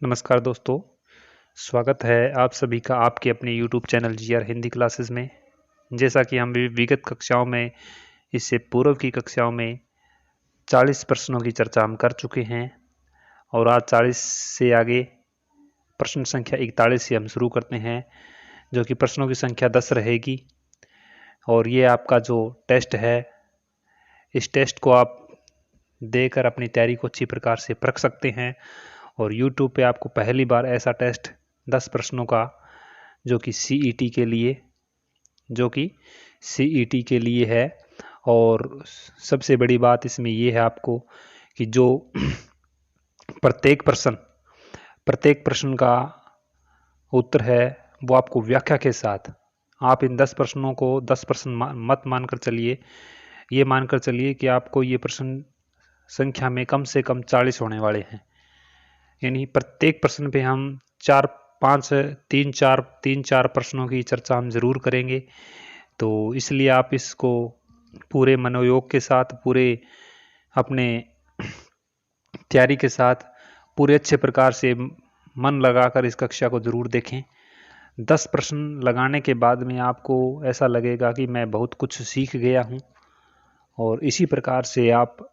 नमस्कार दोस्तों, स्वागत है आप सभी का आपके अपने YouTube channel GR Hindi classes में। जैसा कि हम विगत कक्षाओं में, इससे पूर्व की कक्षाओं में 40 प्रश्नों की चर्चा हम कर चुके हैं और आज 40 से आगे प्रश्न संख्या 41 से हम शुरू करते हैं, जो कि प्रश्नों की संख्या 10 रहेगी। और ये आपका जो टेस्ट है, इस टेस्ट को आप देकर अपनी तैयारी को अच्छी प्रकार से परख सकते हैं। और YouTube पे आपको पहली बार ऐसा टेस्ट 10 प्रश्नों का जो कि सीईटी के लिए है। और सबसे बड़ी बात इसमें ये है आपको कि जो प्रत्येक प्रश्न का उत्तर है वो आपको व्याख्या के साथ, आप इन 10 प्रश्नों को 10 प्रश्न मत मानकर चलिए, ये मानकर चलिए कि आपको ये प्रश्न संख्या में कम से कम 40 होने वाले हैं। यानी प्रत्येक प्रश्न पे हम तीन चार प्रश्नों की चर्चा हम जरूर करेंगे। तो इसलिए आप इसको पूरे मनोयोग के साथ, पूरे अपने तैयारी के साथ, पूरे अच्छे प्रकार से मन लगाकर इस कक्षा को जरूर देखें। 10 प्रश्न लगाने के बाद में आपको ऐसा लगेगा कि मैं बहुत कुछ सीख गया हूँ। और इसी प्रकार से आप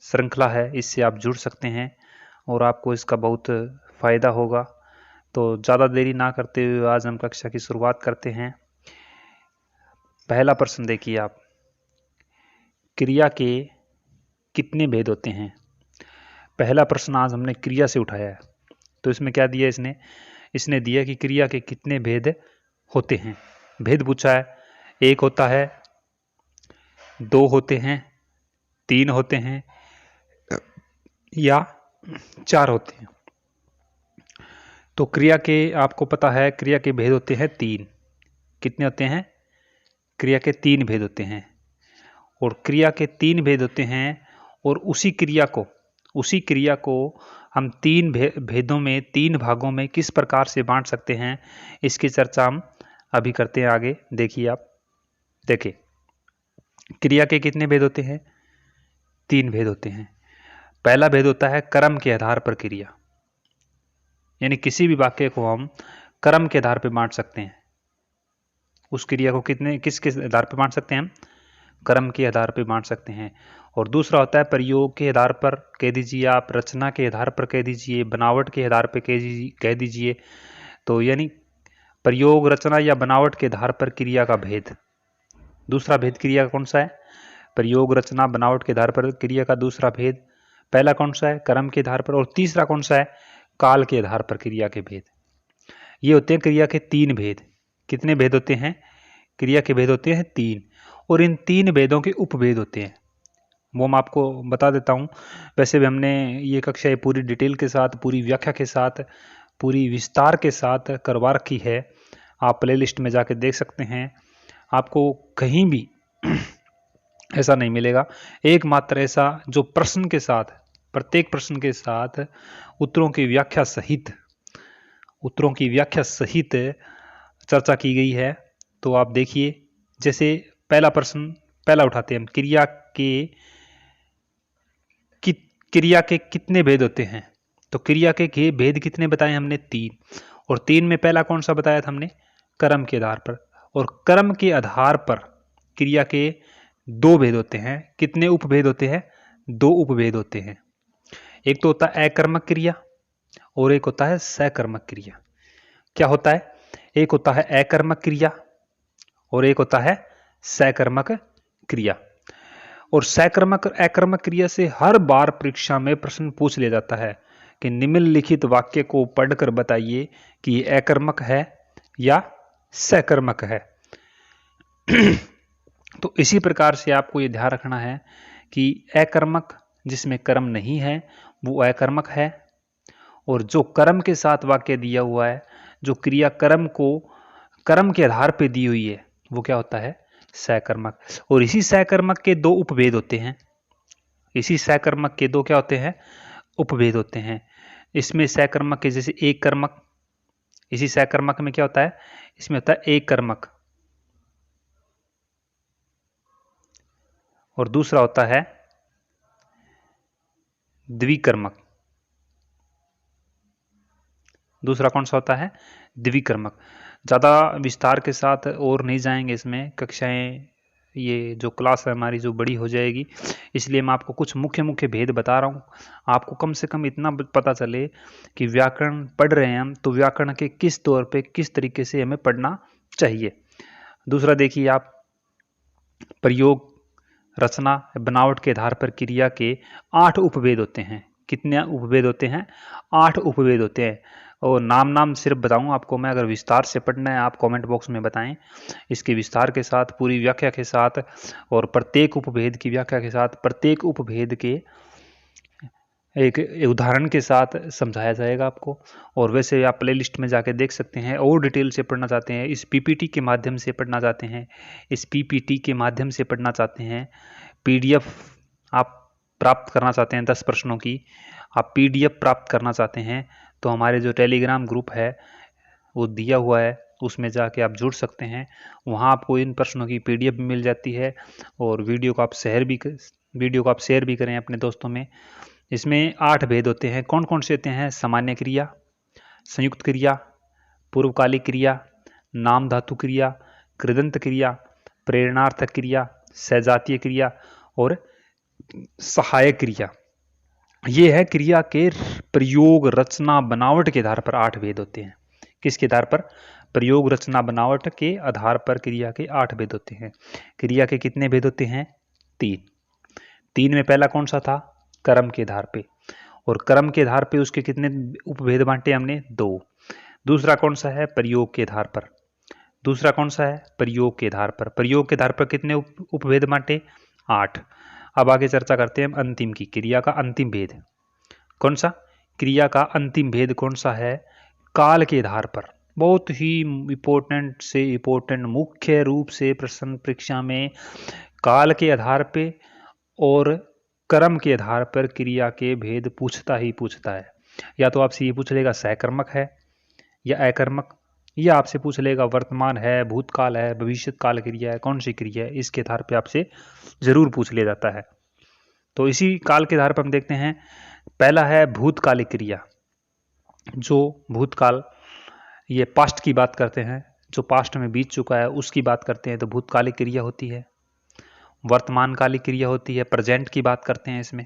श्रृंखला है, इससे आप जुड़ सकते हैं और आपको इसका बहुत फायदा होगा। तो ज़्यादा देरी ना करते हुए आज हम कक्षा की शुरुआत करते हैं। पहला प्रश्न देखिए आप, क्रिया के कितने भेद होते हैं? पहला प्रश्न आज हमने क्रिया से उठाया है। तो इसमें क्या दिया इसने दिया कि क्रिया के कितने भेद होते हैं। भेद पूछा है, एक होता है, दो होते हैं, तीन होते हैं या चार होते हैं। तो क्रिया के, आपको पता है क्रिया के भेद होते हैं तीन। कितने होते हैं? क्रिया के तीन भेद होते हैं। और क्रिया के तीन भेद होते हैं और उसी क्रिया को हम तीन भेदों में, तीन भागों में किस प्रकार से बांट सकते हैं, इसकी चर्चा हम अभी करते हैं आगे। देखिए आप, देखिए क्रिया के कितने भेद होते हैं? तीन भेद होते हैं। पहला भेद होता है क्रम के आधार पर क्रिया, यानी किसी भी वाक्य को हम क्रम के आधार पर बांट सकते हैं। उस क्रिया को किस आधार पर बांट सकते हैं? हम क्रम के आधार पर बांट सकते हैं। और दूसरा होता है प्रयोग के आधार पर कह दीजिए, आप रचना के आधार पर कह दीजिए, बनावट के आधार पर कह दीजिए। तो यानी प्रयोग, रचना या बनावट के आधार पर क्रिया का भेद। दूसरा भेद क्रिया का कौन सा है? प्रयोग, रचना, बनावट के आधार पर क्रिया का दूसरा भेद। पहला कौन सा है? क्रम के आधार पर। और तीसरा कौन सा है? काल के आधार पर क्रिया के भेद। ये होते हैं क्रिया के तीन भेद। कितने भेद होते हैं? क्रिया के भेद होते हैं तीन। और इन तीन भेदों के उपभेद होते हैं, वो मैं आपको बता देता हूँ। वैसे भी हमने ये कक्षा पूरी डिटेल के साथ, पूरी व्याख्या के साथ, पूरी विस्तार के साथ करवा रखी है। आप प्लेलिस्ट में जाके देख सकते हैं। आपको कहीं भी ऐसा नहीं मिलेगा। एकमात्र ऐसा जो प्रश्न के साथ, प्रत्येक प्रश्न के साथ उत्तरों की व्याख्या सहित चर्चा की गई है। तो आप देखिए, जैसे पहला प्रश्न, पहला उठाते हैं हम, क्रिया के कितने भेद होते हैं? तो क्रिया के भेद कितने बताए हमने? तीन। और तीन में पहला कौन सा बताया था हमने? क्रम के आधार पर। और क्रम के आधार पर क्रिया के दो भेद होते हैं। कितने उपभेद होते हैं? दो उपभेद होते हैं। एक तो होता है अकर्मक क्रिया और एक होता है सकर्मक क्रिया। क्या होता है? एक होता है अकर्मक क्रिया और एक होता है सकर्मक क्रिया। और सकर्मक और अकर्मक क्रिया से हर बार परीक्षा में प्रश्न पूछ लिया जाता है कि निम्नलिखित वाक्य को पढ़कर बताइए कि ये अकर्मक है या सकर्मक है। तो इसी प्रकार से आपको ये ध्यान रखना है कि अकर्मक जिसमें कर्म नहीं है वो अकर्मक है, और जो कर्म के साथ वाक्य दिया हुआ है, जो क्रिया कर्म को कर्म के आधार पर दी हुई है, वो क्या होता है? सकर्मक। और इसी सकर्मक के दो उपभेद होते हैं। इसी सकर्मक के दो क्या होते हैं? उपभेद होते हैं। इसमें सकर्मक के जैसे एक कर्मक, इसी सकर्मक में क्या होता है? इसमें होता है एक कर्मक। और दूसरा होता है द्विकर्मक। दूसरा कौन सा होता है? द्विकर्मक। ज़्यादा विस्तार के साथ और नहीं जाएंगे इसमें, कक्षाएं ये जो क्लास है हमारी जो बड़ी हो जाएगी, इसलिए मैं आपको कुछ मुख्य मुख्य भेद बता रहा हूँ। आपको कम से कम इतना पता चले कि व्याकरण पढ़ रहे हैं हम तो व्याकरण के किस तौर पे किस तरीके से हमें पढ़ना चाहिए। दूसरा देखिए आप, प्रयोग, रचना, बनावट के आधार पर क्रिया के 8 उपभेद होते हैं। कितने उपभेद होते हैं? 8 उपभेद होते हैं। और नाम सिर्फ बताऊं आपको मैं, अगर विस्तार से पढ़ना है आप कमेंट बॉक्स में बताएं, इसके विस्तार के साथ पूरी व्याख्या के साथ और प्रत्येक उपभेद की व्याख्या के साथ, प्रत्येक उपभेद के एक उदाहरण के साथ समझाया जाएगा आपको। और वैसे आप प्ले लिस्ट में जाके देख सकते हैं, और डिटेल से पढ़ना चाहते हैं, इस पीपीटी के माध्यम से पढ़ना चाहते हैं, इस पीपीटी के माध्यम से पढ़ना चाहते हैं, पीडीएफ आप प्राप्त करना चाहते हैं 10 प्रश्नों की, आप पीडीएफ प्राप्त करना चाहते हैं तो हमारे जो टेलीग्राम ग्रुप है वो दिया हुआ है, उसमें जाके आप जुड़ सकते हैं। वहाँ आपको इन प्रश्नों की पीडीएफ भी मिल जाती है और वीडियो को आप शेयर भी करें अपने दोस्तों में। इसमें 8 भेद होते हैं। कौन कौन से होते हैं? सामान्य क्रिया, संयुक्त क्रिया, पूर्वकालिक क्रिया, नाम धातु क्रिया, कृदंत क्रिया, प्रेरणार्थक क्रिया, सजातीय क्रिया और सहायक क्रिया। ये है क्रिया के प्रयोग, रचना, बनावट के आधार पर 8 भेद होते हैं। किसके आधार पर? प्रयोग, रचना, बनावट के आधार पर क्रिया के 8 भेद होते हैं। क्रिया के कितने भेद होते हैं? 3 में पहला कौन सा था? कर्म के आधार पे, और कर्म के आधार पे उसके कितने उपभेद बांटे हमने? 2। दूसरा कौन सा है? प्रयोग के आधार पर। दूसरा कौन सा है? प्रयोग के आधार पर। प्रयोग के आधार पर कितने उपभेद बांटे? 8। अब आगे चर्चा करते हैं हम अंतिम की, क्रिया का अंतिम भेद। कौन सा? क्रिया का अंतिम भेद कौन सा है? काल के आधार पर। बहुत ही इंपॉर्टेंट मुख्य रूप से प्रश्न परीक्षा में काल के आधार पे और कर्म के आधार पर क्रिया के भेद पूछता ही पूछता है। या तो आपसे ये पूछ लेगा सहकर्मक है या अकर्मक, या आपसे पूछ लेगा वर्तमान है, भूतकाल है, भविष्य काल क्रिया है, कौन सी क्रिया है, इसके आधार पे आपसे जरूर पूछ लिया जाता है। तो इसी काल के आधार पर हम देखते हैं, पहला है भूतकालिक क्रिया। जो भूतकाल, ये पास्ट की बात करते हैं, जो पास्ट में बीत चुका है उसकी बात करते हैं तो भूतकालिक क्रिया होती है। वर्तमान कालिक क्रिया होती है, प्रेजेंट की बात करते हैं इसमें।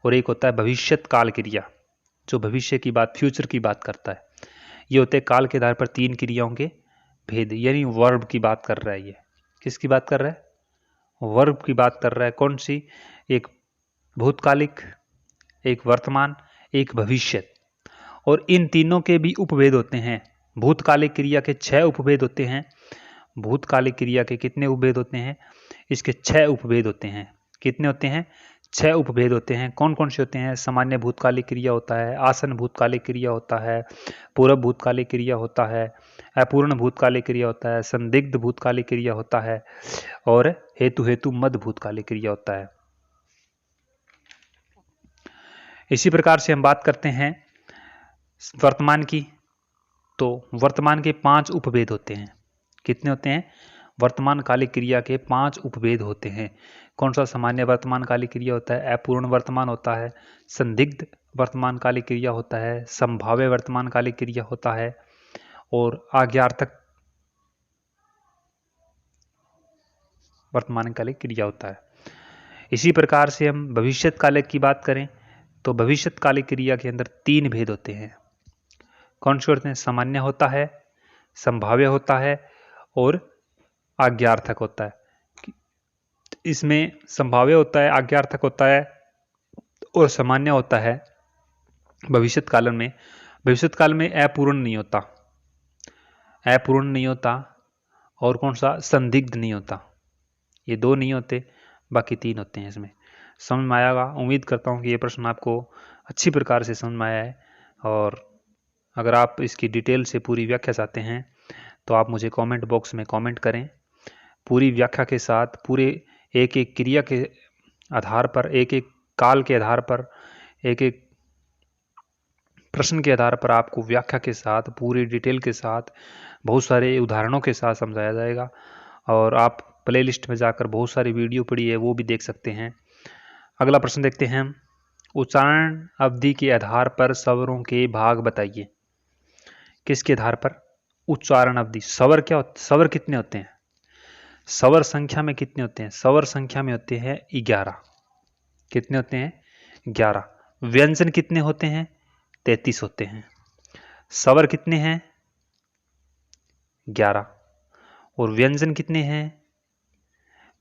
और एक होता है भविष्यत काल क्रिया, जो भविष्य की बात, फ्यूचर की बात करता है। ये होते हैं काल के आधार पर 3 क्रियाओं के भेद। यानी वर्ब की बात कर रहा है ये। किसकी बात कर रहा है? वर्ब की बात कर रहा है। कौन सी? एक भूतकालिक, एक वर्तमान, एक भविष्य। और इन तीनों के भी उपभेद होते हैं। भूतकालिक क्रिया के 6 उपभेद होते हैं। भूतकालिक क्रिया के कितने उपभेद होते हैं? इसके 6 उपभेद होते हैं। कितने होते हैं? 6 उपभेद होते हैं। कौन कौन से होते हैं? सामान्य भूतकालिक क्रिया होता है, आसन भूतकालिक क्रिया होता है, पूर्व भूतकालिक क्रिया होता है, अपूर्ण भूतकालिक क्रिया होता है, संदिग्ध भूतकालिक क्रिया होता है और हेतु मध्य भूतकालिक क्रिया होता है। इसी प्रकार से हम बात करते हैं वर्तमान की, तो वर्तमान के 5 उपभेद होते हैं। कितने होते हैं? वर्तमान कालिक क्रिया के 5 उपभेद होते हैं। कौन सा? सामान्य वर्तमान कालिक क्रिया होता है, अपूर्ण वर्तमान होता है, संदिग्ध वर्तमान कालिक क्रिया होता है, संभाव्य वर्तमान कालिक क्रिया होता है और आज्ञार्थक वर्तमान कालिक क्रिया होता है। इसी प्रकार से हम भविष्यत कालिक की बात करें तो भविष्यत कालिक क्रिया के अंदर 3 भेद होते हैं। कौन से होते हैं? सामान्य होता है, संभाव्य होता है और आज्ञार्थक होता है। इसमें संभाव्य होता है, आज्ञार्थक होता है और सामान्य होता है। भविष्यत काल में, भविष्यत काल में अपूर्ण नहीं होता, अपूर्ण नहीं होता और कौन सा? संदिग्ध नहीं होता। ये 2 नहीं होते, बाकी 3 होते हैं। इसमें समझ में आएगा। उम्मीद करता हूँ कि ये प्रश्न आपको अच्छी प्रकार से समझ में आया है। और अगर आप इसकी डिटेल से पूरी व्याख्या चाहते हैं तो आप मुझे कमेंट बॉक्स में कमेंट करें। पूरी व्याख्या के साथ, पूरे एक एक क्रिया के आधार पर, एक एक काल के आधार पर, एक एक प्रश्न के आधार पर आपको व्याख्या के साथ, पूरी डिटेल के साथ, बहुत सारे उदाहरणों के साथ समझाया जाएगा। और आप प्ले लिस्ट में जाकर बहुत सारी वीडियो पड़ी है वो भी देख सकते हैं। अगला प्रश्न देखते हैं हम। उच्चारण अवधि के आधार पर स्वरों के भाग बताइए। किसके आधार पर? उच्चारण अवधि। स्वर क्या होता, स्वर कितने होते हैं? स्वर संख्या में कितने होते हैं? स्वर संख्या में होते हैं 11। कितने होते हैं? 11। व्यंजन कितने होते हैं? 33 होते हैं। स्वर कितने हैं? 11। और व्यंजन कितने हैं?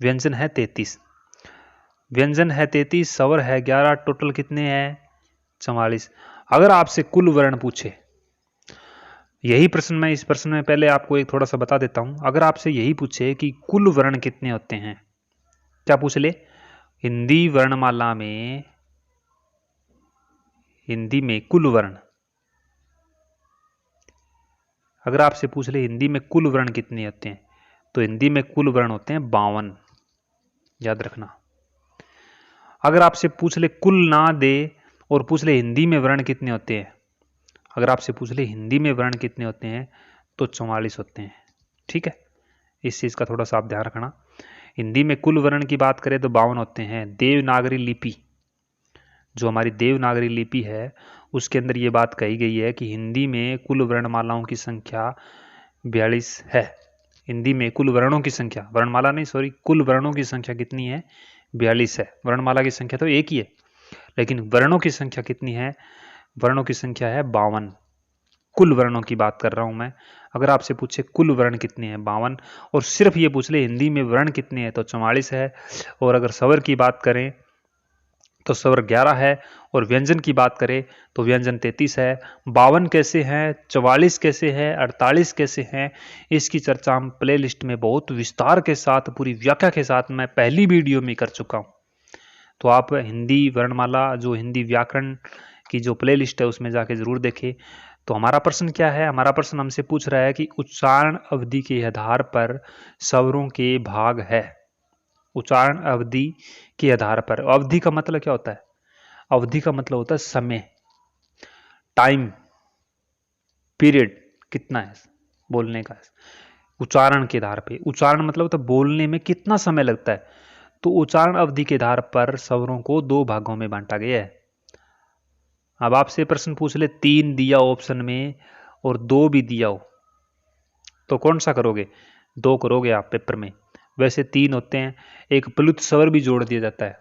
व्यंजन है 33। व्यंजन है 33, स्वर है 11, टोटल कितने हैं? 44। अगर आपसे कुल वर्ण पूछे, यही प्रश्न मैं इस प्रश्न में पहले आपको एक थोड़ा सा बता देता हूं। अगर आपसे यही पूछे कि कुल वर्ण कितने होते हैं, क्या पूछ ले? हिंदी वर्णमाला में, हिंदी में कुल वर्ण, अगर आपसे पूछ ले हिंदी में कुल वर्ण कितने होते हैं, तो हिंदी में कुल वर्ण होते हैं 52। याद रखना। अगर आपसे पूछ ले कुल ना दे और पूछ ले हिंदी में वर्ण कितने होते हैं, अगर आपसे पूछ ले हिंदी में वर्ण कितने होते हैं, तो 44 होते हैं। ठीक है, इस चीज का थोड़ा सा आप ध्यान रखना। हिंदी में कुल वर्ण की बात करें तो 52 होते हैं। देवनागरी लिपि, जो हमारी देवनागरी लिपि है, उसके अंदर ये बात कही गई है कि हिंदी में कुल वर्णमालाओं की संख्या 42 है। हिंदी में कुल वर्णों की संख्या, वर्णमाला नहीं सॉरी, कुल वर्णों की संख्या कितनी है? 42 है। वर्णमाला की संख्या तो एक ही है, लेकिन वर्णों की संख्या कितनी है? वर्णों की संख्या है 52। कुल वर्णों की बात कर रहा हूं मैं। अगर आपसे पूछे कुल वर्ण कितने हैं, 52। और सिर्फ ये पूछ ले हिंदी में वर्ण कितने हैं, तो 44 है। और अगर स्वर की बात करें तो स्वर 11 है। और व्यंजन की बात करें तो व्यंजन 33 है। 52 कैसे हैं, 44 कैसे हैं, 48 कैसे हैं, इसकी चर्चा हम प्ले लिस्ट में बहुत विस्तार के साथ, पूरी व्याख्या के साथ मैं पहली वीडियो में कर चुका हूं। तो आप हिंदी वर्णमाला, जो हिंदी व्याकरण की जो प्ले लिस्ट है, उसमें जाके जरूर देखें। तो हमारा प्रश्न क्या है? हमारा प्रश्न हमसे पूछ रहा है कि उच्चारण अवधि के आधार पर स्वरों के भाग है। उच्चारण अवधि के आधार पर। अवधि का मतलब क्या होता है? अवधि का मतलब होता है समय, टाइम पीरियड, कितना है बोलने का। उच्चारण के आधार पे, उच्चारण मतलब होता है बोलने में कितना समय लगता है। तो उच्चारण अवधि के आधार पर स्वरों को 2 भागों में बांटा गया है। अब आपसे प्रश्न पूछ ले 3 दिया ऑप्शन में और 2 भी दिया हो, तो कौन सा करोगे? 2 करोगे आप पेपर में। वैसे 3 होते हैं। एक प्लुत स्वर भी जोड़ दिया जाता है।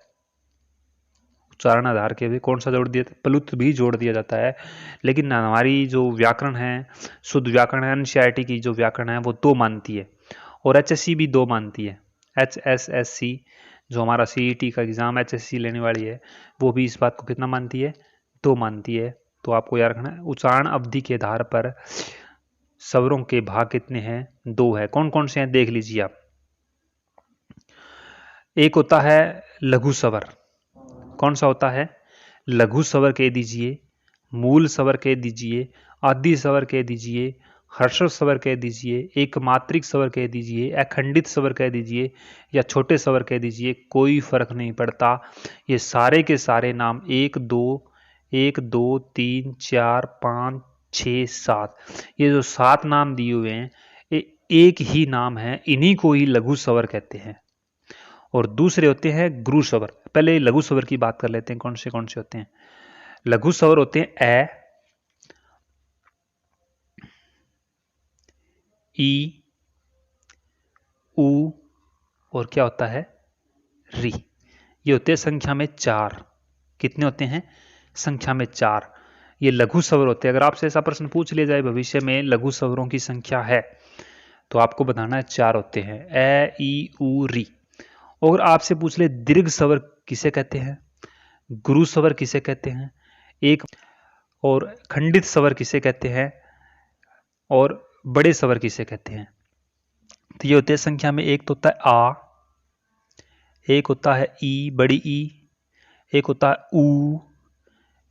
उच्चारण आधार के भी कौन सा जोड़ दिया? प्लुत भी जोड़ दिया जाता है। लेकिन हमारी जो व्याकरण है, शुद्ध व्याकरण है, एनसीईआरटी की जो व्याकरण है, वो 2 मानती है। और एचएससी भी 2 मानती है। HSSC जो हमारा सीईटी का एग्जाम HSC लेने वाली है, वो भी इस बात को कितना मानती है? 2 मानती है। तो आपको याद रखना है उच्चारण अवधि के आधार पर स्वरों के भाग कितने हैं? 2 है। कौन कौन से हैं देख लीजिए आप। एक होता है लघु स्वर। कौन सा होता है? लघु स्वर कह दीजिए, मूल स्वर कह दीजिए, आदि स्वर कह दीजिए, हर्षव स्वर कह दीजिए, एक मात्रिक स्वर कह दीजिए, अखंडित स्वर कह दीजिए, या छोटे स्वर कह दीजिए, कोई फर्क नहीं पड़ता। ये सारे के सारे नाम 1 2 3 4 5 6 7, ये जो 7 नाम दिए हुए हैं, ये एक ही नाम है। इन्हीं को ही लघु स्वर कहते हैं। और दूसरे होते हैं गुरु स्वर। पहले लघु स्वर की बात कर लेते हैं, कौन से होते हैं। लघु स्वर होते हैं ए, ई, उ, और क्या होता है? री। ये होते हैं संख्या में 4। कितने होते हैं? संख्या में 4। ये लघु स्वर होते हैं। अगर आपसे ऐसा प्रश्न पूछ लिया जाए भविष्य में लघु स्वरों की संख्या है, तो आपको बताना है 4 होते हैं, ए, ई, उ, री। और आपसे पूछ ले दीर्घ स्वर किसे कहते हैं, गुरु स्वर किसे कहते हैं, एक और खंडित स्वर किसे कहते हैं, और बड़े स्वर किसे कहते हैं। तो ये होते हैं संख्या में। एक तो होता है आ, एक होता है ई, बड़ी ई, एक होता है ऊ,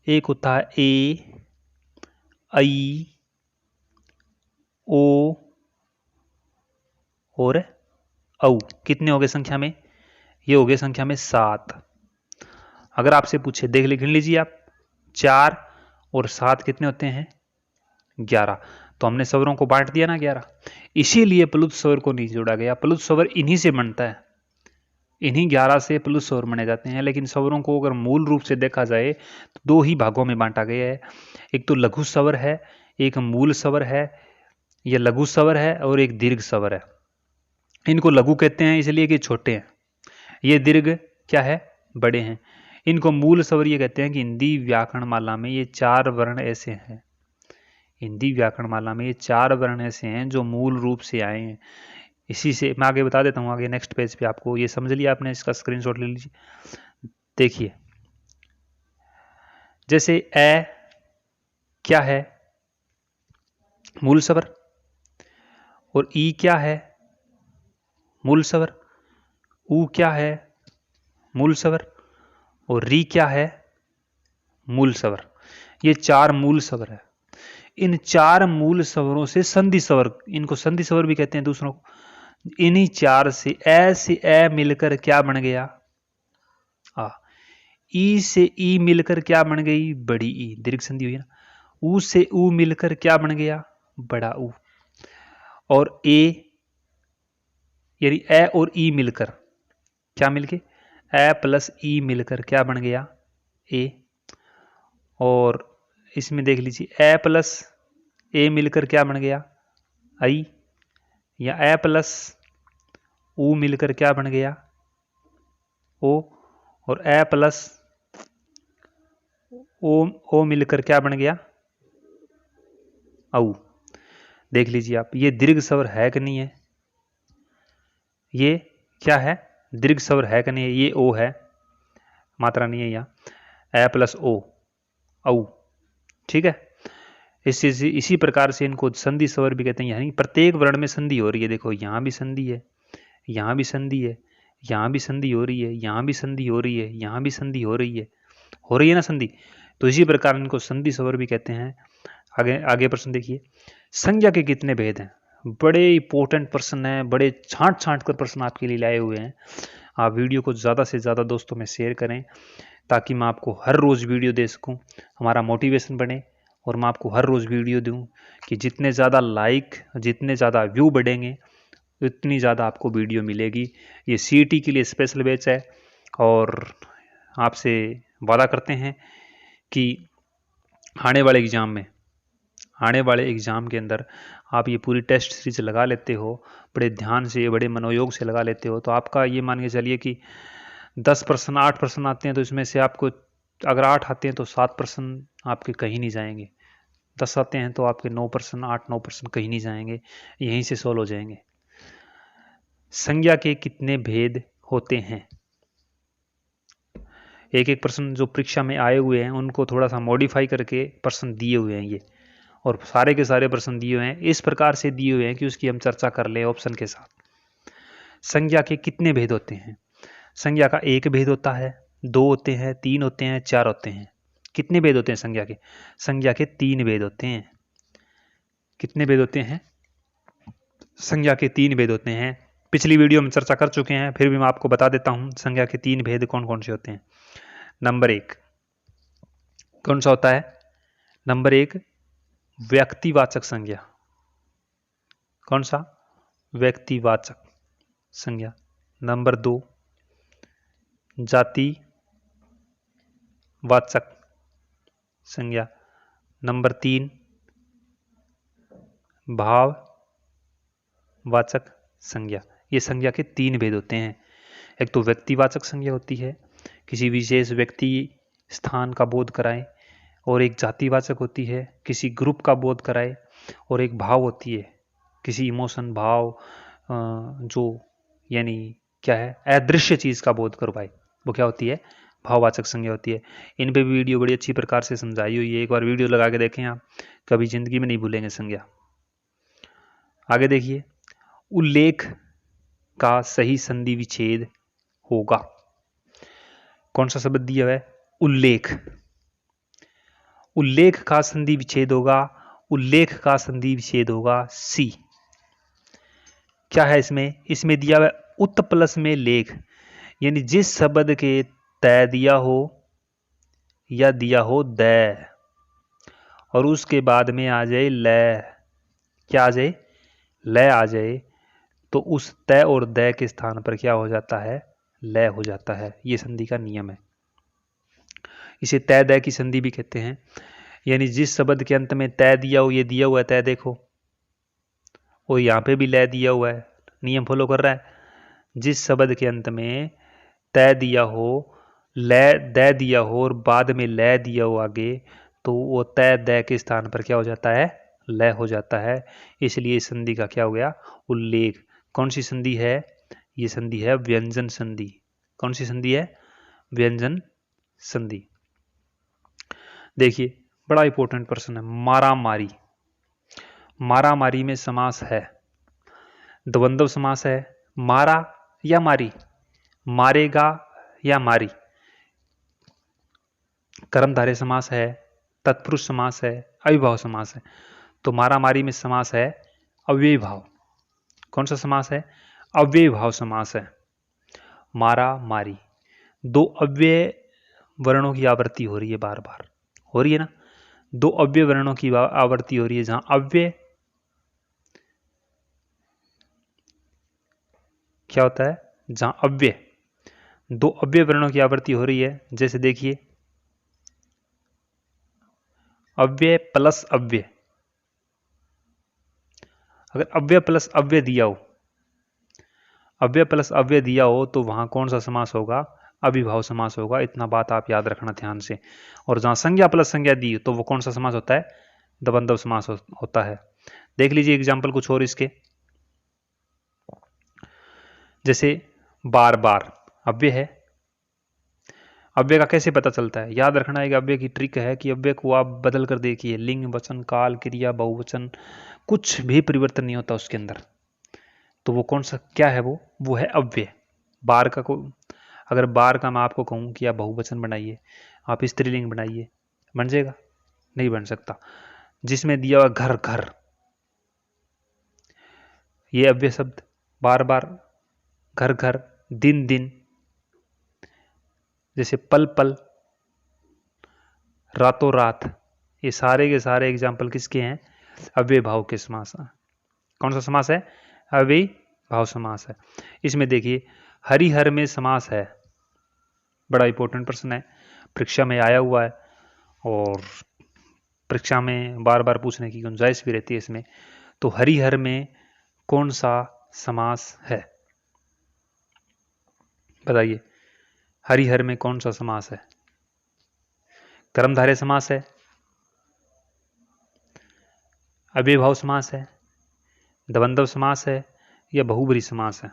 एक होता है ए, आई, ओ और औ। कितने हो गए संख्या में? ये हो गए संख्या में 7। अगर आपसे पूछे, देख गिन लीजिए आप, 4 और 7 कितने होते हैं? 11। तो हमने स्वरों को बांट दिया ना 11। इसीलिए प्लुत स्वर को नहीं जोड़ा गया। प्लुत स्वर इन्हीं से बनता है, इन्हीं 11 से प्लुत स्वर बने जाते हैं। लेकिन स्वरों को अगर मूल रूप से देखा जाए तो 2 ही भागों में बांटा गया है। एक तो लघु स्वर है, एक मूल स्वर है, यह लघु स्वर है, और एक दीर्घ स्वर है। इनको लघु कहते हैं इसलिए कि छोटे हैं, ये दीर्घ क्या है, बड़े हैं। इनको मूल स्वर ये कहते हैं कि हिंदी व्याकरण माला में ये 4 वर्ण ऐसे हैं, हिंदी व्याकरण माला में ये 4 वर्ण ऐसे हैं जो मूल रूप से आए हैं। इसी से मैं आगे बता देता हूँ, आगे नेक्स्ट पेज पे आपको ये समझ लिया आपने, इसका स्क्रीनशॉट ले लीजिए। देखिए जैसे ए क्या है, मूल स्वर, और ई क्या है, मूल स्वर, ऊ क्या है, मूल स्वर, और री क्या है, मूल स्वर। ये 4 मूल स्वर है। इन 4 मूल स्वरों से संधि स्वर, इनको संधि स्वर भी कहते हैं दूसरों को। इन्हीं 4 से ए मिलकर क्या बन गया, आ। ई से ई मिलकर क्या बन गई, बड़ी ई, दीर्घ संधि हुई ना। ऊ से ऊ मिलकर क्या बन गया, बड़ा ऊ। और ए यानी ए और ई मिलकर क्या मिलके, ए प्लस ई मिलकर क्या बन गया, ए। और इसमें देख लीजिए ए प्लस ए मिलकर क्या बन गया, आई, या ए प्लस ऊ मिलकर क्या बन गया, ओ। और ए प्लस ओ मिलकर क्या बन गया, औ। देख लीजिए आप, ये दीर्घ स्वर है कि नहीं है, ये क्या है, दीर्घ स्वर है कि नहीं है, ये ओ है, मात्रा नहीं है यहाँ, ए प्लस ओ, औ। ठीक है, इसी प्रकार से इनको संधि स्वर भी कहते हैं। यानी प्रत्येक वर्ण में संधि हो रही है। देखो यहाँ भी संधि है, यहाँ भी संधि है, यहाँ भी संधि हो रही है, यहाँ भी संधि हो रही है, यहाँ भी संधि हो रही है ना संधि। तो इसी प्रकार इनको संधि स्वर भी कहते हैं। आगे आगे प्रश्न देखिए, संज्ञा के कितने भेद हैं। बड़े इंपॉर्टेंट प्रश्न हैं, बड़े छांट छांट कर प्रश्न आपके लिए लाए हुए हैं। आप वीडियो को ज़्यादा से ज़्यादा दोस्तों में शेयर करें ताकि मैं आपको हर रोज़ वीडियो दे सकूं, हमारा मोटिवेशन बने, और मैं आपको हर रोज़ वीडियो दूं कि जितने ज़्यादा लाइक, जितने ज़्यादा व्यू बढ़ेंगे उतनी ज़्यादा आपको वीडियो मिलेगी। ये सीईटी के लिए स्पेशल बैच है, और आपसे वादा करते हैं कि आने वाले एग्ज़ाम के अंदर आप ये पूरी टेस्ट सीरीज लगा लेते हो, बड़े ध्यान से, बड़े मनोयोग से लगा लेते हो, तो आपका ये मान के चलिए कि 10% 8% आते हैं, तो इसमें से आपको अगर 8 आते हैं तो 7% आपके कहीं नहीं जाएंगे, 10 आते हैं तो आपके 9%, 8-9% कहीं नहीं जाएंगे, यहीं से सोल्व हो जाएंगे। संज्ञा के कितने भेद होते हैं। एक एक प्रश्न जो परीक्षा में आए हुए हैं उनको थोड़ा सा मॉडिफाई करके प्रश्न दिए हुए हैं ये, और सारे के सारे प्रश्न दिए हुए हैं इस प्रकार से दिए हुए हैं कि उसकी हम चर्चा कर लें ऑप्शन के साथ। संज्ञा के कितने भेद होते हैं। संज्ञा का 1 भेद होता है, 2 होते हैं, 3 होते हैं, 4 होते हैं। कितने भेद होते हैं संज्ञा के। संज्ञा के 3 भेद होते हैं। कितने भेद होते हैं, संज्ञा के 3 भेद होते हैं। पिछली वीडियो में चर्चा कर चुके हैं, फिर भी मैं आपको बता देता हूं संज्ञा के 3 भेद कौन कौन से होते हैं। नंबर 1 कौन सा होता है, नंबर 1 व्यक्तिवाचक संज्ञा। कौन सा, व्यक्तिवाचक संज्ञा। नंबर 2 जातिवाचक संज्ञा। नंबर 3 भाववाचक संज्ञा। ये संज्ञा के 3 भेद होते हैं। एक तो व्यक्तिवाचक संज्ञा होती है, किसी विशेष व्यक्ति स्थान का बोध कराए, और एक जातिवाचक होती है, किसी ग्रुप का बोध कराए, और एक भाव होती है, किसी इमोशन भाव जो यानी क्या है, अदृश्य चीज का बोध करवाए, वो क्या होती है, भाववाचक संज्ञा होती है। इन पे भी वीडियो बड़ी अच्छी प्रकार से समझाई हुई है, एक बार वीडियो लगा के देखें आप, कभी जिंदगी में नहीं भूलेंगे संज्ञा। आगे देखिए, उल्लेख का सही संधि विच्छेद होगा। कौन सा शब्द दिया है, उल्लेख। उल्लेख का संधि विच्छेद होगा, उल्लेख का संधि विच्छेद होगा सी। क्या है इसमें दिया हुआ उत प्लस में लेख, यानी जिस शब्द के तय दिया हो या दिया हो दै, और उसके बाद में आ जाए लय, क्या आ जाए, लय आ जाए, तो उस तय और दै के स्थान पर क्या हो जाता है, लय हो जाता है। ये संधि का नियम है। इसे तय दै की संधि भी कहते हैं। यानी जिस शब्द के अंत में तय दिया हो, ये दिया हुआ है तय, देखो, और यहां पे भी लय दिया हुआ है, नियम फॉलो कर रहा है। जिस शब्द के अंत में तय दिया हो, लय दय दिया हो और बाद में लय दिया हो आगे, तो वो तय दय के स्थान पर क्या हो जाता है, लय हो जाता है। इसलिए इस संधि का क्या हो गया, उल्लेख। कौन सी संधि है, ये संधि है व्यंजन संधि। कौन सी संधि है, व्यंजन संधि। देखिए बड़ा इंपॉर्टेंट प्रश्न है, मारा मारी। मारा मारी में समास है, द्वंद्व समास है, मारा या मारी, मारेगा या मारी, कर्मधारय समास है, तत्पुरुष समास है, अविभाव समास है। तो मारा मारी में समास है अव्ययी भाव। कौन सा समास है, अव्ययी भाव समास है। मारा मारी, दो अव्यय वर्णों की आवृत्ति हो रही है, बार बार हो रही है ना, दो अव्यय वर्णों की आवृत्ति हो रही है। जहां अव्यय क्या होता है, जहां अव्यय, दो अव्यय वर्णों की आवृत्ति हो रही है, जैसे देखिए अव्यय प्लस अव्यय, अगर अव्यय प्लस अव्यय दिया हो, अव्यय प्लस अव्यय दिया हो तो वहां कौन सा समास होगा, अविभाव समास होगा। इतना बात आप याद रखना ध्यान से। और जहां संज्ञा प्लस संज्ञा दी तो वो कौन सा समास होता है, द्वंद्व समास होता है। देख लीजिए एग्जाम्पल कुछ और इसके, जैसे बार बार अव्यय है। अव्यय का कैसे पता चलता है, याद रखना एक अव्यय की ट्रिक है कि अव्यय को आप बदल कर देखिए, लिंग वचन काल क्रिया बहुवचन कुछ भी परिवर्तन नहीं होता उसके अंदर। तो वो कौन सा क्या है, वो है अव्यय। बार का को अगर बार का मैं आपको कहूं कि आप बहुवचन बनाइए, आप स्त्रीलिंग बनाइए, बन जाएगा, नहीं बन सकता। जिसमें दिया हुआ घर घर, ये अव्यय शब्द, बार बार, घर घर, दिन दिन, जैसे पल पल, रातों रात, ये सारे के सारे एग्जाम्पल किसके हैं, अव्यय भाव के समास। कौन सा समास है, अव्यय भाव समास है। इसमें देखिए हरिहर में समास है, बड़ा इंपॉर्टेंट प्रश्न है, परीक्षा में आया हुआ है और परीक्षा में बार बार पूछने की गुंजाइश भी रहती है इसमें। तो हरिहर में कौन सा समास है, बताइए, हरिहर में कौन सा समास है, कर्मधारय समास है, अव्यय भाव समास है, द्वंद्व समास है, या बहुब्रीहि समास है।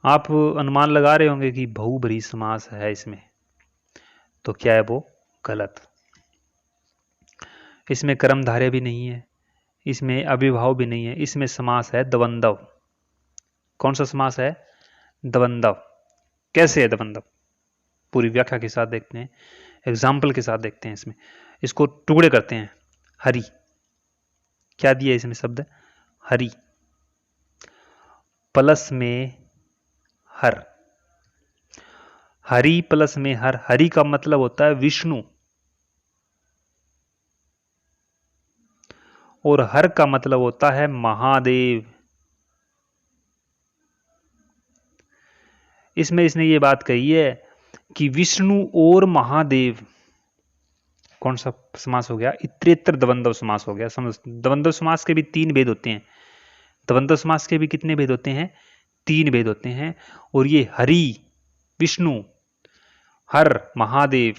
आप अनुमान लगा रहे होंगे कि बहुब्रीहि समास है इसमें, तो क्या है वो गलत। इसमें कर्मधारय भी नहीं है, इसमें अविभाव भी नहीं है, इसमें समास है द्वंद्व। कौन सा समास है, द्वंद्व। कैसे है द्वंद्व, पूरी व्याख्या के साथ देखते हैं, एग्जाम्पल के साथ देखते हैं। इसमें इसको टुकड़े करते हैं। हरि, क्या दिया है इसमें शब्द, हरि प्लस में हर, हरि प्लस में हर, हरि का मतलब होता है विष्णु, और हर का मतलब होता है महादेव। इसमें इसने ये बात कही है कि विष्णु और महादेव, कौन सा समास हो गया, इतरेतर द्वंद्व समास हो गया। समझ, द्वंद्व समास के भी तीन भेद होते हैं, द्वंद्व समास के भी कितने भेद होते हैं, तीन भेद होते हैं। और ये हरि, विष्णु, हर, महादेव,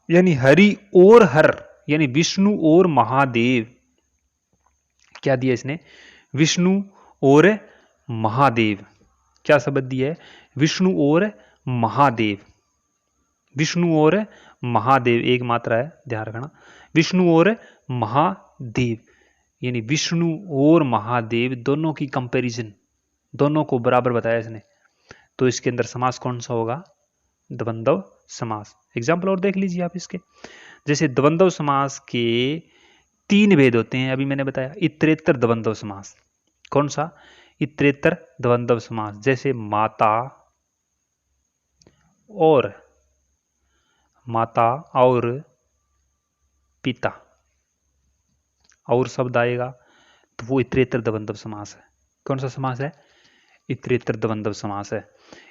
यानी हरि और हर, यानी विष्णु और महादेव। क्या दिया इसने, विष्णु और महादेव। क्या शब्द दिया है, विष्णु और महादेव। विष्णु और महादेव एक मात्रा है, ध्यान रखना, विष्णु और महादेव, यानी विष्णु और महादेव दोनों की कंपैरिजन, दोनों को बराबर बताया इसने। तो इसके अंदर समास कौन सा होगा, द्वंद्व समास। एग्जाम्पल और देख लीजिए आप इसके, जैसे द्वंद्व समास के तीन भेद होते हैं, अभी मैंने बताया, इतरेतर द्वंद्व समास। कौन सा, इतरेतर द्वंद्व समास। जैसे माता और, माता और पिता, और शब्द आएगा तो वो इतरेतर द्वंद्व समास है। कौन सा समास है, इतरेतर द्वंद्व समास है।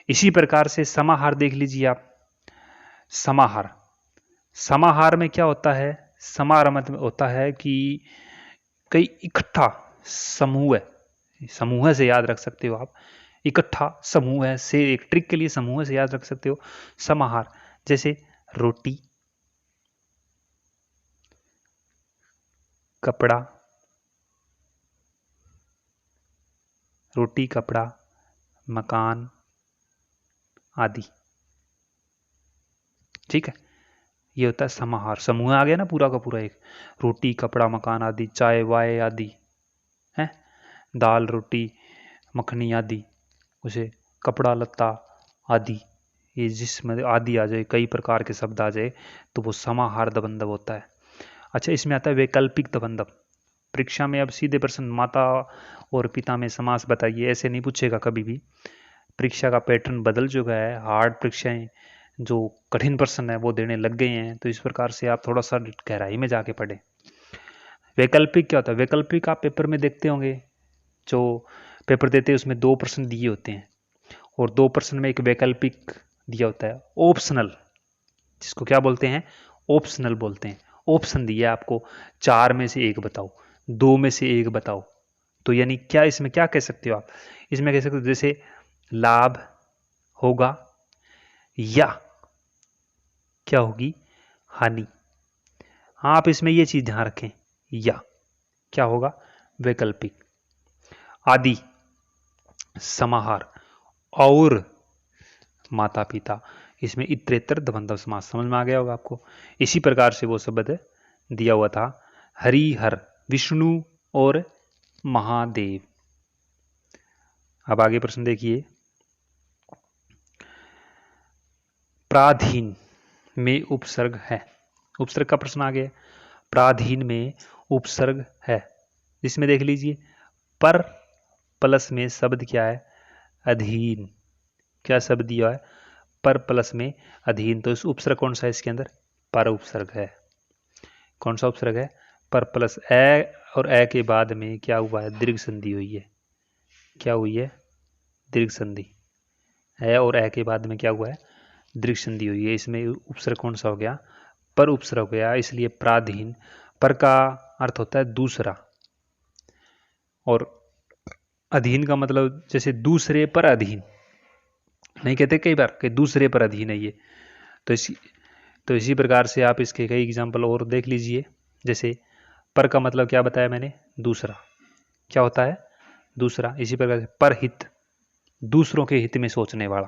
इसी प्रकार से समाहार देख लीजिए आप, समाहार, समाहार में क्या होता है? समाहार मतलब होता है कि कई इकट्ठा समूह है, समूह से याद रख सकते हो आप, इकट्ठा समूह है से, एक ट्रिक के लिए समूह से याद रख सकते हो समाहार। जैसे रोटी, कपड़ा, रोटी, कपड़ा, मकान आदि। ठीक है, ये होता है समाहार। समूह आ गया ना पूरा का पूरा, एक रोटी, कपड़ा, मकान आदि, चाय वाय आदि है, दाल रोटी मखनी आदि, उसे कपड़ा लत्ता आदि, ये जिसमें आदि आ जाए, कई प्रकार के शब्द आ जाए, तो वो समाहार दबंधव होता है। अच्छा, इसमें आता है वैकल्पिक दबंधव। परीक्षा में अब सीधे प्रश्न माता और पिता में समास बताइए ऐसे नहीं पूछेगा कभी भी। परीक्षा का पैटर्न बदल चुका है, हार्ड परीक्षाएं जो कठिन प्रश्न है वो देने लग गए हैं, तो इस प्रकार से आप थोड़ा सा गहराई में जाके पढ़ें। वैकल्पिक क्या होता है? वैकल्पिक आप पेपर में देखते होंगे, जो पेपर देते हैं उसमें 2 प्रश्न दिए होते हैं और 2 प्रश्न में एक वैकल्पिक दिया होता है, ऑप्शनल, जिसको क्या बोलते हैं? ऑप्शनल बोलते हैं। ऑप्शन दिया आपको, 4 में से 1 बताओ, 2 में से 1 बताओ। तो यानी क्या, इसमें क्या कह सकते हो आप? इसमें कह सकते हो जैसे लाभ होगा या क्या होगी? हानि। आप इसमें ये चीज ध्यान रखें, या क्या होगा? वैकल्पिक। आदि, समाहार और माता पिता, इसमें इतरेतर द्वंद्व समास। समझ में आ गया होगा आपको। इसी प्रकार से वो शब्द दिया हुआ था, हरिहर, विष्णु और महादेव। अब आगे प्रश्न देखिए, प्राधीन में उपसर्ग है। उपसर्ग का प्रश्न आ गया। प्राधीन में उपसर्ग है, जिसमें देख लीजिए पर प्लस में शब्द क्या है? अधीन। क्या शब्द दिया है? पर प्लस में अधीन। तो इस उपसर्ग कौन सा है इसके अंदर? पर उपसर्ग है। कौन सा उपसर्ग है? पर प्लस ए, और ए के बाद में क्या हुआ है? दीर्घ संधि हुई है। क्या हुई है? दीर्घ संधि। ए और ए के बाद में क्या हुआ है? दीर्घ संधि हुई है। इसमें उपसर्ग कौन सा हो गया? पर उपसर्ग हो गया, इसलिए प्राधीन। पर का अर्थ होता है दूसरा, और अधीन का मतलब जैसे दूसरे पर अधीन नहीं कहते कई बार कि दूसरे पर अधीन है ये। तो इसी प्रकार से आप इसके कई एग्जाम्पल और देख लीजिए। जैसे पर का मतलब क्या बताया मैंने? दूसरा। क्या होता है? दूसरा। इसी प्रकार से परहित, दूसरों के हित में सोचने वाला।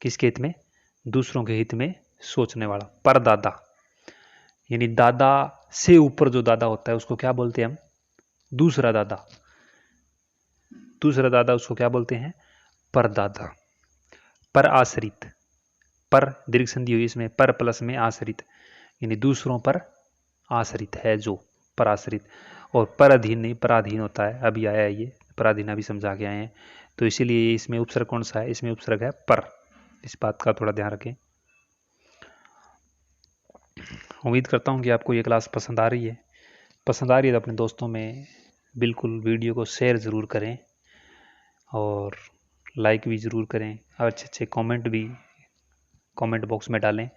किसके हित में? दूसरों के हित में सोचने वाला। परदादा, यानी दादा से ऊपर जो दादा होता है उसको क्या बोलते हैं हम? दूसरा दादा। दूसरा दादा उसको क्या बोलते हैं? परदादा। पर आश्रित, पर दीर्घ संधि हुई इसमें, पर प्लस में आश्रित, यानी दूसरों पर आश्रित है जो, पराश्रित। और पराधीन नहीं, पराधीन होता है, अभी आया है ये, पराधीन अभी समझा के आए हैं। तो इसीलिए इसमें उपसर्ग कौन सा है? इसमें उपसर्ग है पर। इस बात का थोड़ा ध्यान रखें। उम्मीद करता हूँ कि आपको ये क्लास पसंद आ रही है। पसंद आ रही है तो अपने दोस्तों में बिल्कुल वीडियो को शेयर ज़रूर करें और लाइक भी ज़रूर करें, और अच्छे अच्छे कमेंट भी कमेंट बॉक्स में डालें।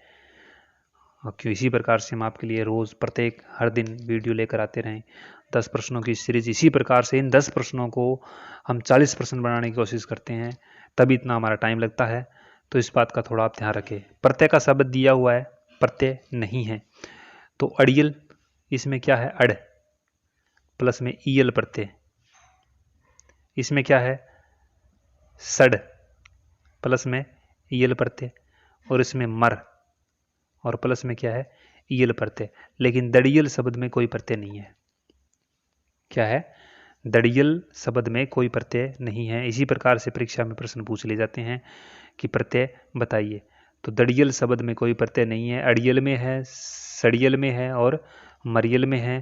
क्यों, इसी प्रकार से हम आपके लिए रोज़ प्रत्येक हर दिन वीडियो लेकर आते रहें। 10 प्रश्नों की सीरीज, इसी प्रकार से इन 10 प्रश्नों को हम 40 प्रश्न बनाने की कोशिश करते हैं, तभी इतना हमारा टाइम लगता है। तो इस बात का थोड़ा आप ध्यान रखें। प्रत्यय का शब्द दिया हुआ है, प्रत्यय नहीं है। तो अड़ियल, इसमें क्या है? अड़ प्लस में ईयल प्रत्यय। इसमें क्या है? सड़ प्लस में ईयल प्रत्यय, और इसमें मर और प्लस में क्या है? ईयल प्रत्यय। लेकिन दड़ियल शब्द में कोई प्रत्यय नहीं है। क्या है? दड़ियल शब्द में कोई प्रत्यय नहीं है। इसी प्रकार से परीक्षा में प्रश्न पूछ ले जाते हैं कि प्रत्यय बताइए, तो दड़ियल शब्द में कोई प्रत्यय नहीं है। अड़ियल में है, सड़ियल में है और मरियल में है।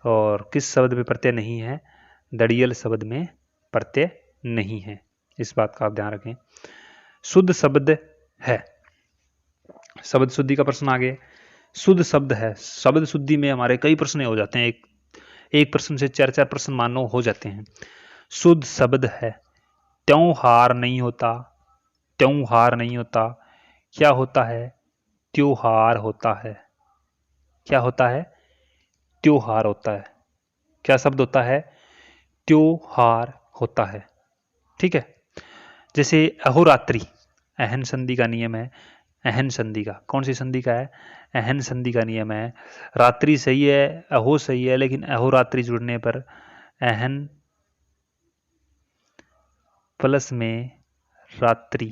और किस शब्द में प्रत्यय नहीं है? दड़ियल शब्द में प्रत्यय नहीं है। इस बात का आप ध्यान रखें। शुद्ध शब्द है, शब्द शुद्धि का प्रश्न आगे। शुद्ध शब्द है, शब्द शुद्धि में हमारे कई प्रश्न हो जाते हैं, एक प्रश्न से 4 प्रश्न मानो हो जाते हैं। शुद्ध शब्द है, त्योहार नहीं होता, त्योहार नहीं होता, क्या होता है? त्योहार होता है। क्या होता है? त्योहार होता है। क्या शब्द होता है? त्योहार होता है। ठीक है। जैसे अहोरात्रि, अहन संधि का नियम है। अहन संधि का, कौन सी संधि का है? अहन संधि का नियम है। रात्रि सही है, अहो सही है, लेकिन अहोरात्रि जुड़ने पर अहन प्लस में रात्रि,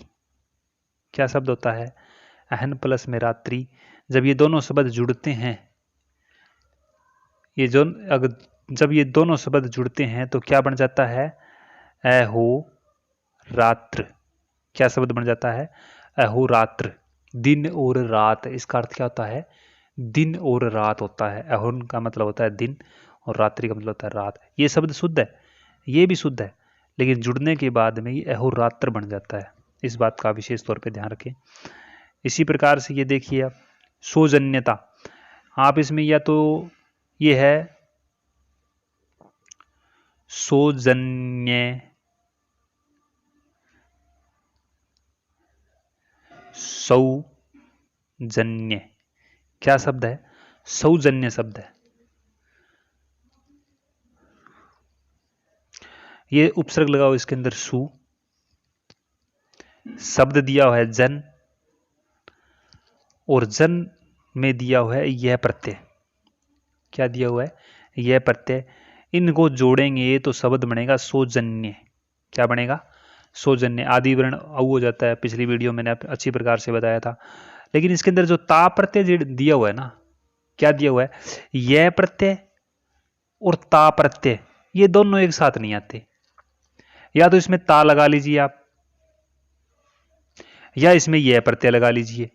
क्या शब्द होता है? अहन प्लस में रात्रि। जब ये दोनों शब्द जुड़ते हैं, ये जो अगर जब ये दोनों शब्द जुड़ते हैं तो क्या बन जाता है? अहो रात्र। क्या शब्द बन जाता है? अहोरात्र। दिन और रात, इसका अर्थ क्या होता है? दिन और रात होता है। अहोन का मतलब होता है दिन और रात्रि का मतलब होता है रात। ये शब्द शुद्ध है, ये भी शुद्ध है, लेकिन जुड़ने के बाद में ये अहोरात्र बन जाता है। इस बात का विशेष तौर पे ध्यान रखें। इसी प्रकार से ये देखिए आप, सौजन्यता, आप इसमें या तो ये है सौजन्य, सौजन्य, क्या शब्द है? सौजन्य शब्द है। ये उपसर्ग लगाओ इसके अंदर सु, शब्द दिया हुआ है जन, और जन में दिया हुआ है यह प्रत्यय। क्या दिया हुआ है? यह प्रत्यय। इनको जोड़ेंगे तो शब्द बनेगा सौजन्य। क्या बनेगा? सौजन्य। आदि वर्ण औ हो जाता है, पिछली वीडियो मैंने अच्छी प्रकार से बताया था। लेकिन इसके अंदर जो ता प्रत्यय दिया हुआ है ना, क्या दिया हुआ है? यह प्रत्यय और ता प्रत्यय, ये दोनों एक साथ नहीं आते। या तो इसमें ता लगा लीजिए आप, या इसमें यह प्रत्यय लगा लीजिए,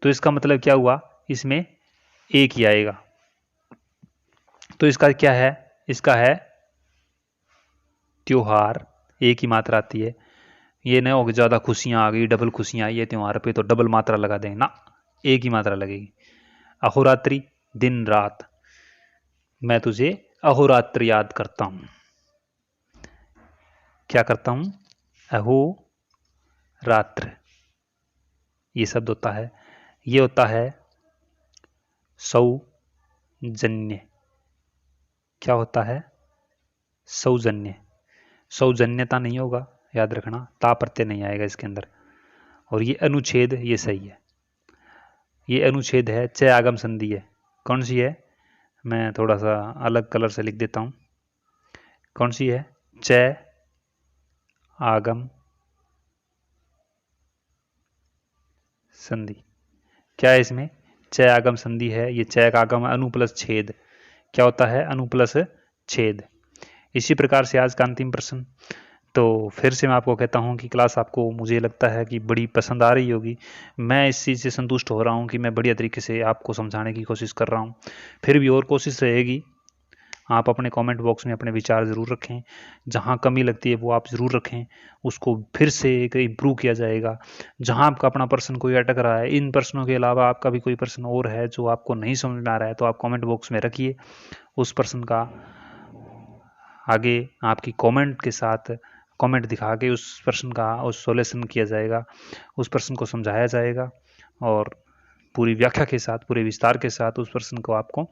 तो इसका मतलब क्या हुआ? इसमें एक ही आएगा। तो इसका क्या है? इसका है त्योहार, एक ही मात्रा आती है। ये नहीं हो कि ज्यादा खुशियां आ गई, डबल खुशियां आई है त्योहार पे तो डबल मात्रा लगा दें ना, एक ही मात्रा लगेगी। अहोरात्रि, दिन रात। मैं तुझे अहोरात्र याद करता हूं। क्या करता हूं? अहो रात्र, ये शब्द होता है। ये होता है सौजन्य। क्या होता है? सौजन्य। सौजन्यता नहीं होगा, याद रखना, ता प्रत्यय नहीं आएगा इसके अंदर। और ये अनुच्छेद, ये सही है। ये अनुच्छेद है, च आगम संधि है। कौन सी है? मैं थोड़ा सा अलग कलर से लिख देता हूं। कौन सी है? च आगम संधि। क्या है इसमें? च आगम संधि है। ये च का आगम अनु प्लस छेद। क्या होता है? अनु प्लस छेद। इसी प्रकार से आज का अंतिम प्रश्न। तो फिर से मैं आपको कहता हूं कि क्लास आपको, मुझे लगता है कि बड़ी पसंद आ रही होगी। मैं इस चीज़ से संतुष्ट हो रहा हूं कि मैं बढ़िया तरीके से आपको समझाने की कोशिश कर रहा हूं। फिर भी और कोशिश रहेगी। आप अपने कमेंट बॉक्स में अपने विचार ज़रूर रखें। जहां कमी लगती है वो आप ज़रूर रखें, उसको फिर से एक इम्प्रूव किया जाएगा। जहां आपका अपना प्रश्न कोई अटक रहा है, इन प्रश्नों के अलावा आपका भी कोई प्रश्न और है जो आपको नहीं समझ में आ रहा है, तो आप कमेंट बॉक्स में रखिए। उस प्रश्न का आगे आपकी कमेंट के साथ, कमेंट दिखा के उस प्रश्न का उस सॉल्यूशन किया जाएगा, उस प्रश्न को समझाया जाएगा, और पूरी व्याख्या के साथ, पूरे विस्तार के साथ उस प्रश्न को आपको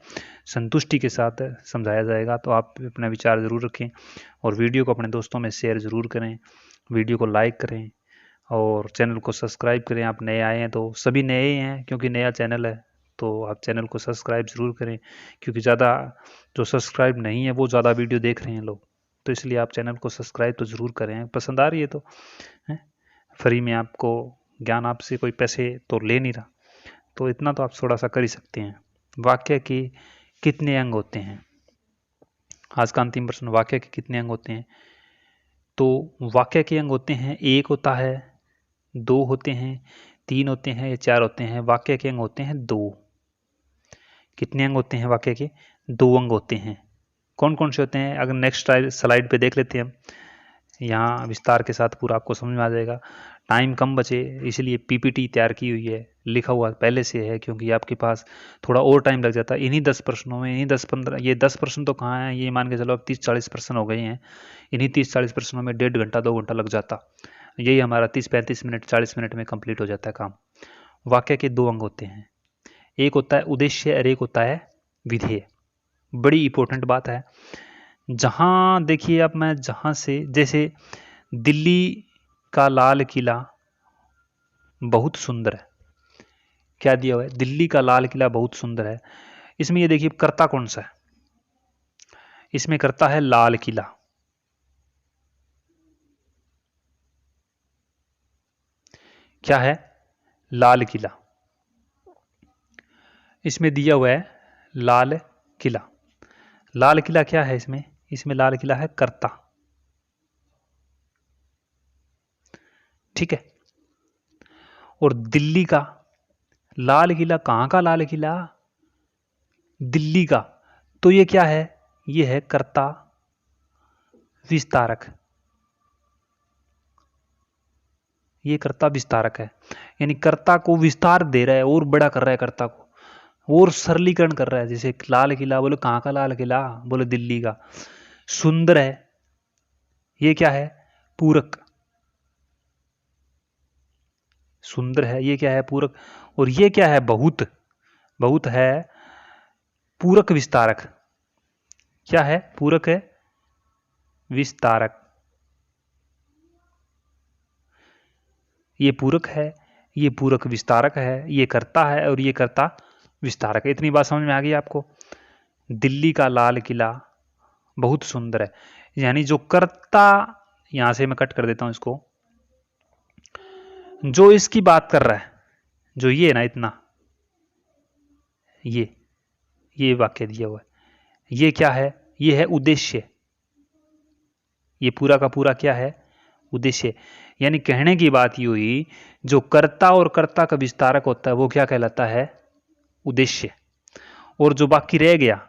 संतुष्टि के साथ समझाया जाएगा। तो आप अपना विचार ज़रूर रखें और वीडियो को अपने दोस्तों में शेयर ज़रूर करें, वीडियो को लाइक करें और चैनल को सब्सक्राइब करें। आप नए आए हैं तो, सभी नए हैं क्योंकि नया चैनल है, तो आप चैनल को सब्सक्राइब ज़रूर करें, क्योंकि ज़्यादा जो सब्सक्राइब नहीं है वो ज़्यादा वीडियो देख रहे हैं लोग, तो इसलिए आप चैनल को सब्सक्राइब तो ज़रूर करें। पसंद आ रही है तो फ्री में आपको ज्ञान, आपसे कोई पैसे तो ले नहीं रहा, तो इतना तो आप थोड़ा सा कर ही सकते हैं। वाक्य के कितने अंग होते हैं? आज का अंतिम प्रश्न, वाक्य के कितने अंग होते हैं? तो वाक्य के अंग होते हैं, एक होता है, दो होते हैं, तीन होते हैं या चार होते हैं। वाक्य के अंग होते हैं दो। कितने अंग होते हैं वाक्य के? दो अंग होते हैं। कौन कौन से होते हैं? अगर नेक्स्ट स्लाइड पे देख लेते हैं हम, यहाँ विस्तार के साथ पूरा आपको समझ में आ जाएगा। टाइम कम बचे इसलिए पीपीटी तैयार की हुई है, लिखा हुआ पहले से है, क्योंकि आपके पास थोड़ा और टाइम लग जाता है इन्हीं 10 प्रश्नों में। इन्हीं 10-15, ये 10 प्रश्न तो कहाँ हैं, ये मान के चलो अब 30-40 प्रश्न हो गए हैं। इन्हीं 30-40 प्रश्नों में 1.5 घंटा 2 घंटा लग जाता। यही हमारा 30-35 मिनट 40 मिनट में कंप्लीट हो जाता है काम। वाक्य के दो अंग होते हैं, एक होता है उद्देश्य और एक होता है विधेय। बड़ी इंपॉर्टेंट बात है। जहां देखिए अब मैं जहां से, जैसे दिल्ली का लाल किला बहुत सुंदर है, क्या दिया हुआ है? दिल्ली का लाल किला बहुत सुंदर है। इसमें ये देखिए कर्ता कौन सा है? इसमें कर्ता है लाल किला। क्या है? लाल किला। इसमें दिया हुआ है लाल किला। लाल किला क्या है इसमें? इसमें लाल किला है कर्ता। ठीक है। और दिल्ली का लाल किला, कहां का लाल किला? दिल्ली का। तो ये क्या है? ये है कर्ता विस्तारक। ये कर्ता विस्तारक है, यानी कर्ता को विस्तार दे रहा है और बड़ा कर रहा है कर्ता को, और सरलीकरण कर रहा है। जैसे लाल किला, बोले कहां का लाल किला? बोले दिल्ली का। सुंदर है, ये क्या है? पूरक। सुंदर है, ये क्या है? पूरक। और ये क्या है? बहुत। बहुत है पूरक विस्तारक। क्या है? पूरक है विस्तारक। ये पूरक है, ये पूरक विस्तारक है, ये कर्ता है और ये कर्ता विस्तारक है। इतनी बात समझ में आ गई आपको? दिल्ली का लाल किला बहुत सुंदर है, यानी जो कर्ता, यहां से मैं कट कर देता हूं इसको, जो इसकी बात कर रहा है, जो ये ना इतना, ये वाक्य दिया हुआ है, ये क्या है? ये है उद्देश्य। ये पूरा का पूरा क्या है? उद्देश्य। यानी कहने की बात ये हुई, जो कर्ता और कर्ता का विस्तारक होता है वो क्या कहलाता है? उद्देश्य। और जो बाकी रह गया,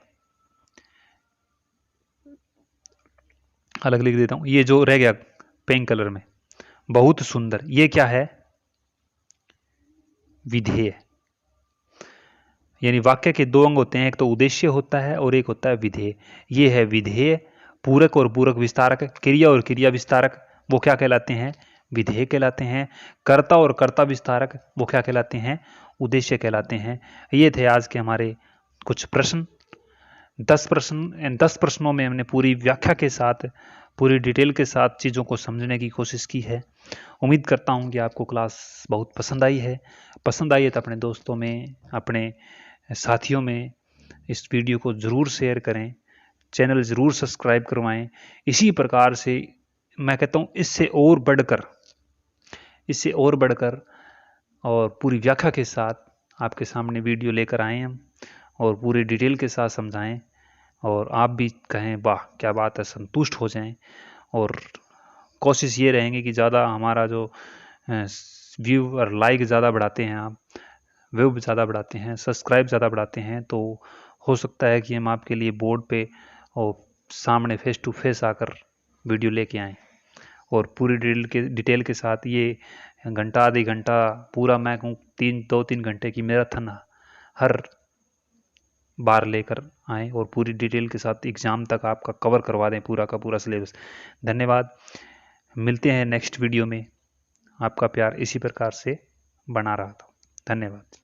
अलग लिख देता हूं, ये जो रह गया पिंक कलर में, बहुत सुंदर, ये क्या है? विधेय। यानी वाक्य के दो अंग होते हैं, एक तो उद्देश्य होता है और एक होता है विधेय। ये है विधेय। पूरक और पूरक विस्तारक, क्रिया और क्रिया विस्तारक, वो क्या कहलाते हैं? विधेय कहलाते हैं। कर्ता और कर्ता विस्तारक, वो क्या कहलाते हैं? उद्देश्य कहलाते हैं। ये थे आज के हमारे कुछ प्रश्न। 10 प्रश्न, 10 प्रश्नों में हमने पूरी व्याख्या के साथ, पूरी डिटेल के साथ चीज़ों को समझने की कोशिश की है। उम्मीद करता हूँ कि आपको क्लास बहुत पसंद आई है। पसंद आई है तो अपने दोस्तों में, अपने साथियों में इस वीडियो को ज़रूर शेयर करें, चैनल ज़रूर सब्सक्राइब करवाएं। इसी प्रकार से मैं कहता हूँ इससे और बढ़कर और पूरी व्याख्या के साथ आपके सामने वीडियो लेकर आए हम, और पूरी डिटेल के साथ समझाएं, और आप भी कहें वाह क्या बात है, संतुष्ट हो जाएं। और कोशिश ये रहेंगे कि ज़्यादा हमारा जो व्यू और लाइक ज़्यादा बढ़ाते हैं आप, व्यू ज़्यादा बढ़ाते हैं, सब्सक्राइब ज़्यादा बढ़ाते हैं, तो हो सकता है कि हम आपके लिए बोर्ड पे और सामने फेस टू फेस आकर वीडियो लेके आएँ, और पूरी डिटेल के साथ। ये घंटा आधी घंटा पूरा, मैं कहूँ 2-3 घंटे की मैराथन हर बार लेकर आएँ, और पूरी डिटेल के साथ एग्ज़ाम तक आपका कवर करवा दें पूरा का पूरा सिलेबस। धन्यवाद। मिलते हैं नेक्स्ट वीडियो में। आपका प्यार इसी प्रकार से बना रहा था। धन्यवाद।